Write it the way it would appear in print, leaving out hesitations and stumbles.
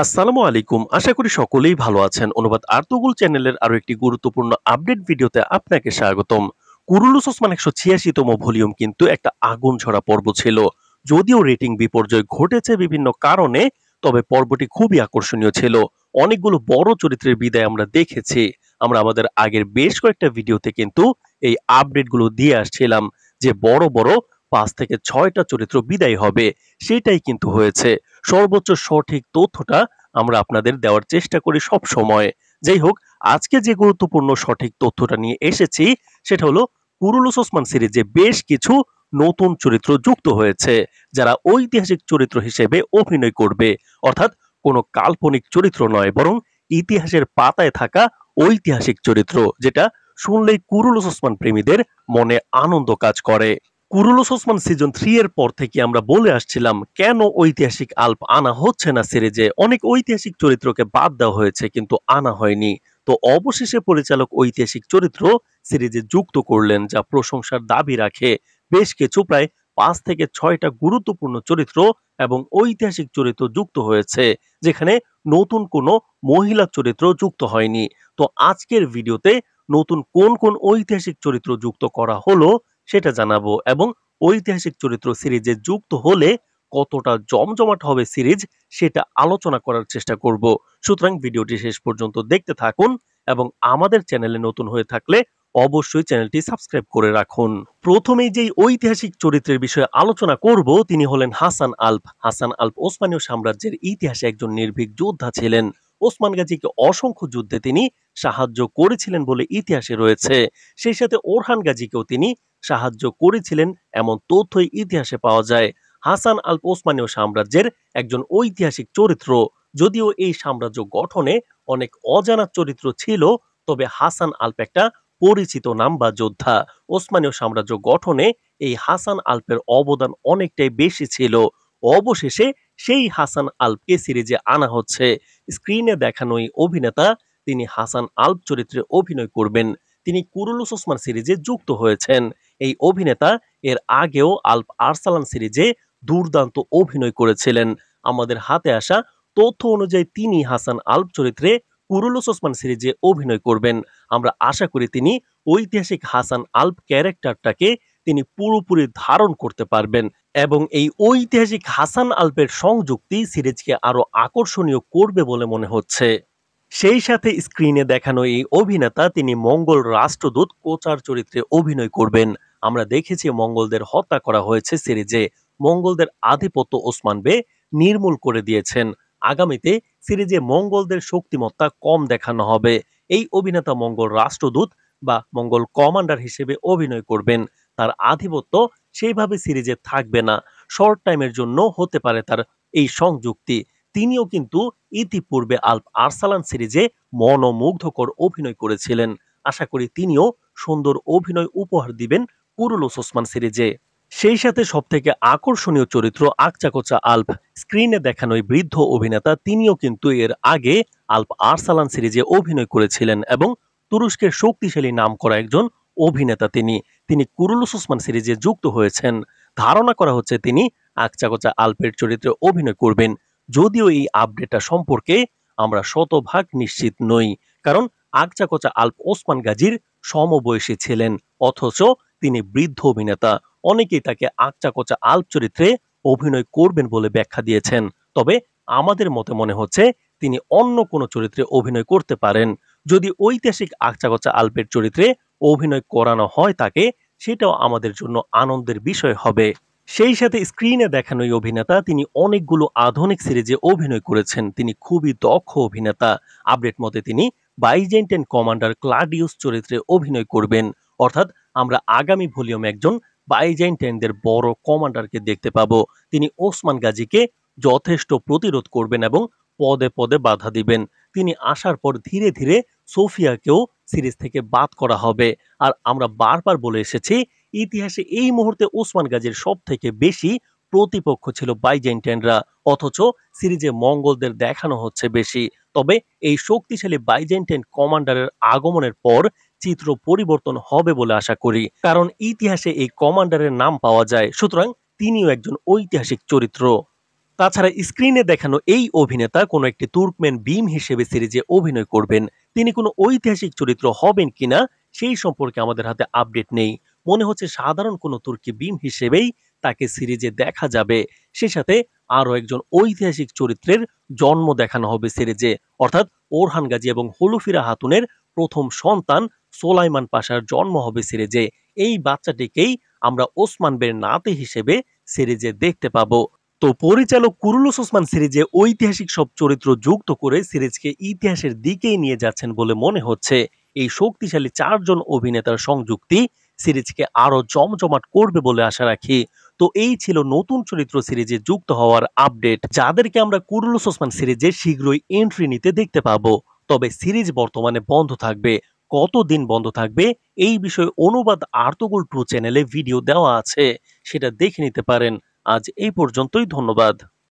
আসসালামু আলাইকুম। আশা করি সকলেই ভালো আছেন। অনুবাদ আর্তুগুল চ্যানেলের আরো একটি গুরুত্বপূর্ণ আপডেট ভিডিওতে আপনাকে স্বাগতম। কুরুলুস ওসমান ১৮৬ তম ভলিউম কিন্তু একটা আগুন ঝরা পর্ব ছিল। যদিও রেটিং বিপর্যয় ঘটেছে বিভিন্ন কারণে, তবে পর্বটি খুবই আকর্ষণীয় ছিল। অনেকগুলো বড় চরিত্রের বিদায় আমরা দেখেছি। আমরা আমাদের আগের বেশ কয়েকটা ভিডিওতে কিন্তু এই আপডেটগুলো দিয়ে আসছিলাম যে বড় বড় ৫ থেকে ৬ টা চরিত্র বিদায় হবে। সেটাই কিন্তু হয়েছে। সর্বোচ্চ সঠিক তথ্যটা আমরা আপনাদের দেওয়ার চেষ্টা করি সব সময়। যাই হোক, আজকে যে গুরুত্বপূর্ণ সঠিক তথ্যটা নিয়ে এসেছি সেটা হলো কুরুলুস ওসমান সিরিজে বেশ কিছু নতুন চরিত্র যুক্ত হয়েছে, যারা ঐতিহাসিক চরিত্র হিসেবে অভিনয় করবে। অর্থাৎ কোনো কাল্পনিক চরিত্র নয়, বরং ইতিহাসের পাতায় থাকা ঐতিহাসিক চরিত্র, যেটা শুনলেই কুরুলুস ওসমান প্রেমীদের মনে আনন্দ কাজ করে। কুরুলুস ওসমান সিজন 3 এর পর থেকে আমরা বলে আসছিলাম কেন ঐতিহাসিক আল্প আনা হচ্ছে না সিরিজে। অনেক ঐতিহাসিক চরিত্রকে বাদ দেওয়া হয়েছে কিন্তু আনা হয়নি। তো অবশেষে পরিচালক ঐতিহাসিক চরিত্র সিরিজে যুক্ত করলেন, যা প্রশংসার দাবি রাখে। বেশ কিছু প্রায় ৫ থেকে ৬টা গুরুত্বপূর্ণ চরিত্র এবং ঐতিহাসিক চরিত্র যুক্ত হয়েছে, যেখানে নতুন কোনো মহিলা চরিত্র যুক্ত হয়নি। তো আজকের ভিডিওতে নতুন কোন কোন ঐতিহাসিক চরিত্র যুক্ত করা হলো সেটা জানাবো, এবং ঐতিহাসিক চরিত্র সিরিজে যুক্ত হলে কতটা জমজমাট হবে সিরিজ সেটা আলোচনা করার চেষ্টা করব। সুতরাং ভিডিওটি শেষ পর্যন্ত দেখতে থাকুন, এবং আমাদের চ্যানেলে নতুন হয়ে থাকলে অবশ্যই চ্যানেলটি সাবস্ক্রাইব করে রাখুন। প্রথমেই যেই ঐতিহাসিক চরিত্রের বিষয়ে আলোচনা করব তিনি হলেন হাসান আল্প। হাসান আল্প ওসমানীয় সাম্রাজ্যের ইতিহাসে একজন নির্ভীক যোদ্ধা ছিলেন। ওসমান গাজীকে অসংখ্য যুদ্ধে তিনি সাহায্য করেছিলেন বলে ইতিহাসে রয়েছে। সেই সাথে ওরহান গাজীকেও তিনি সাহায্য করেছিলেন এমন তথ্যই ইতিহাসে পাওয়া যায়। হাসান আল্প ওসমানীয় সাম্রাজ্যের একজন ঐতিহাসিক চরিত্র। যদিও এই সাম্রাজ্য গঠনে অনেক অজানা চরিত্র ছিল, তবে হাসান আল্প একটা পরিচিত নাম বা যোদ্ধা। ওসমানীয় সাম্রাজ্য গঠনে এই হাসান আল্পের অবদান অনেকটাই বেশি ছিল। অবশেষে সেই হাসান আল্পকে সিরিজে আনা হচ্ছে। স্ক্রিনে দেখানো এই অভিনেতা তিনি হাসান আল্প চরিত্রে অভিনয় করবেন। তিনি কুরুলুস ওসমান সিরিজে যুক্ত হয়েছেন। এই অভিনেতা এর আগেও আল্প আরসালান সিরিজে দুর্দান্ত অভিনয় করেছিলেন। আমাদের হাতে আসা তথ্য অনুযায়ী তিনি হাসান আল্প চরিত্রে কুরুলুস ওসমান সিরিজে অভিনয় করবেন। আমরা আশা করি তিনি ঐতিহাসিক হাসান আল্প ক্যারেক্টারটাকে তিনি পুরোপুরি ধারণ করতে পারবেন, এবং এই ঐতিহাসিক হাসান আল্পের সংযুক্তি সিরিজকে আরো আকর্ষণীয় করবে বলে মনে হচ্ছে। সেই সাথে স্ক্রিনে দেখানো এই অভিনেতা তিনি মঙ্গল রাষ্ট্রদূত কোচার চরিত্রে অভিনয় করবেন। আমরা দেখেছি মঙ্গলদের হত্যা করা হয়েছে সিরিজে। মঙ্গলদের আধিপত্য ওসমান বে নির্মূল করে দিয়েছেন। আগামীতে সিরিজে মঙ্গলদের শক্তিমত্তা কম দেখানো হবে। এই অভিনেতা মঙ্গল রাষ্ট্রদূত বা মঙ্গল কমান্ডার হিসেবে অভিনয় করবেন। তার আধিপত্য সেইভাবে সিরিজে থাকবে না, শর্ট টাইমের জন্য হতে পারে তার এই সংযুক্তি। তিনিও কিন্তু ইতিপূর্বে আল্প আরসালান সিরিজে মনোমুগ্ধকর অভিনয় করেছিলেন। আশা করি তিনিও সুন্দর অভিনয় উপহার দিবেন কুরুলুস ওসমান সিরিজে। সেই সাথে সবথেকে আকর্ষণীয় চরিত্র আকচাকোচা আল্প। স্ক্রিনে দেখানো এই বৃদ্ধ অভিনেতা তিনিও কিন্তু এর আগে আল্প আরসালান সিরিজে অভিনয় করেছিলেন, এবং তুরস্কের শক্তিশালী নামকরা একজন অভিনেতা তিনি। তিনি কুরুলুস ওসমান সিরিজে যুক্ত হয়েছেন। ধারণা করা হচ্ছে তিনি আকচাকোচা আল্পের চরিত্রে অভিনয় করবেন। যদিও এই আপডেটটা সম্পর্কে আমরা শতভাগ নিশ্চিত নই, কারণ আকচাকোচা আল্প ওসমান গাজীর সমবয়সী ছিলেন, অথচ তিনি বৃদ্ধ অভিনেতা। অনেকেই তাকে আকচাকোচা আল্প চরিত্রে অভিনয় করবেন বলে ব্যাখ্যা দিয়েছেন। তবে আমাদের মতে মনে হচ্ছে তিনি অন্য কোনো চরিত্রে অভিনয় করতে পারেন। যদি ঐতিহাসিক আকচাকোচা আল্পের চরিত্রে অভিনয় করানো হয় তাকে, সেটাও আমাদের জন্য আনন্দের বিষয় হবে। সেই সাথে স্ক্রিনে দেখানো এই অভিনেতা তিনি অনেকগুলো আধুনিক সিরিজে অভিনয় করেছেন। তিনি খুবই দক্ষ অভিনেতা। আপডেট মতে তিনি বাইজেন্টাইন কমান্ডার ক্লাডিউস চরিত্রে অভিনয় করবেন। অর্থাৎ আমরা আগামী ভলিউমে একজন বাইজেন্টাইনদের বড় কমান্ডারকে দেখতে পাবো। তিনি ওসমান গাজীকে যথেষ্ট প্রতিরোধ করবেন এবং পদে পদে বাধা দিবেন। তিনি আসার পর ধীরে ধীরে সোফিয়াকেও সিরিজ থেকে বাদ করা হবে। আর আমরা বারবার বলে এসেছি ইতিহাসে এই মুহূর্তে ওসমান গাজীর সব থেকে বেশি প্রতিপক্ষ ছিল বাইজেন্টাইনরা, অথচ সিরিজে মঙ্গলদের দেখানো হচ্ছে বেশি। তবে এই শক্তিশালী বাইজেন্টাইন কমান্ডারের আগমনের পর চিত্র পরিবর্তন হবে বলে আশা করি, কারণ ইতিহাসে এই কমান্ডারের নাম পাওয়া যায়। সুতরাং তিনিও একজন ঐতিহাসিক চরিত্র। তাছাড়া স্ক্রিনে দেখানো এই অভিনেতা কোনো একটি তুর্কমেন ভীম হিসেবে সিরিজে অভিনয় করবেন। তিনি কোনো ঐতিহাসিক চরিত্র হবেন কিনা সেই সম্পর্কে আমাদের হাতে আপডেট নেই। মনে হচ্ছে সাধারণ কোনো তুর্কি ভীম হিসেবেই তাকে সিরিজে দেখা যাবে। সে সাথে আরো একজন ঐতিহাসিক চরিত্রের জন্ম দেখানো হবে সিরিজে, অর্থাৎ ওরহান গাজী এবং হলুফিরা হাতুনের প্রথম সন্তান সোলাইমান পাশার জন্ম হবে সিরিজে। এই বাচ্চাটিকেই আমরা ওসমান বের নাতি হিসেবে সিরিজে দেখতে পাবো। তো পরিচালক কুরুলুস ওসমান সিরিজে ঐতিহাসিক সব চরিত্র যুক্ত করে সিরিজকে ইতিহাসের দিকেই নিয়ে যাচ্ছেন বলে মনে হচ্ছে। এই শক্তিশালী ৪ জন অভিনেতার সংযুক্তি সিরিজকে আরো জমজমাট করবে বলে আশা রাখি। তো এই ছিল নতুন চরিত্র সিরিজে যুক্ত হওয়ার আপডেট, যাদেরকে আমরা কুরুলুস ওসমান সিরিজে শীঘ্রই এন্ট্রি নিতে দেখতে পাবো। তবে সিরিজ বর্তমানে বন্ধ থাকবে। কতদিন বন্ধ থাকবে এই বিষয়ে অনুবাদ আর্তুগোল 2 চ্যানেলে ভিডিও দেওয়া আছে, সেটা দেখে নিতে পারেন। আজ এই পর্যন্তই, ধন্যবাদ।